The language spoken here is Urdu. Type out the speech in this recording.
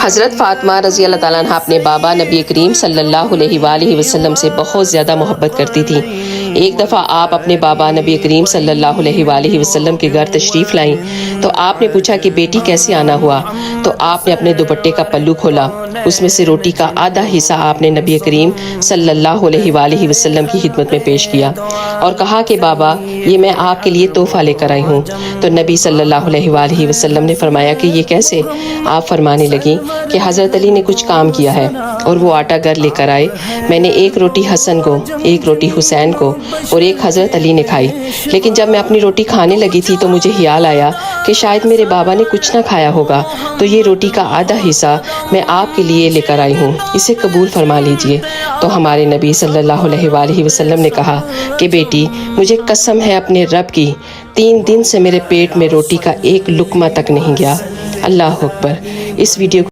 حضرت فاطمہ رضی اللہ تعالیٰ عنہ اپنے بابا نبی کریم صلی اللہ علیہ وآلہ وسلم سے بہت زیادہ محبت کرتی تھیں۔ ایک دفعہ آپ اپنے بابا نبی کریم صلی اللہ علیہ وآلہ وسلم کے گھر تشریف لائیں تو آپ نے پوچھا کہ بیٹی کیسے آنا ہوا؟ تو آپ نے اپنے دوپٹے کا پلو کھولا، اس میں سے روٹی کا آدھا حصہ آپ نے نبی کریم صلی اللہ علیہ وآلہ وسلم کی خدمت میں پیش کیا اور کہا کہ بابا یہ میں آپ کے لیے تحفہ لے کر آئی ہوں۔ تو نبی صلی اللہ علیہ وآلہ وسلم نے فرمایا کہ یہ کیسے؟ آپ فرمانے لگیں کہ حضرت علی نے کچھ کام کیا ہے اور وہ آٹا گھر لے کر آئے، میں نے ایک روٹی حسن کو، ایک روٹی حسین کو اور ایک حضرت علی نے کھائی، لیکن جب میں اپنی روٹی کھانے لگی تھی تو مجھے خیال آیا کہ شاید میرے بابا نے کچھ نہ کھایا ہوگا، تو یہ روٹی کا آدھا حصہ میں آپ کے لیے لے کر آئی ہوں، اسے قبول فرما لیجئے۔ تو ہمارے نبی صلی اللہ علیہ وآلہ وسلم نے کہا کہ بیٹی مجھے قسم ہے اپنے رب کی، 3 دن سے میرے پیٹ میں روٹی کا ایک لقمہ تک نہیں گیا۔ اللہ اکبر۔ اس ویڈیو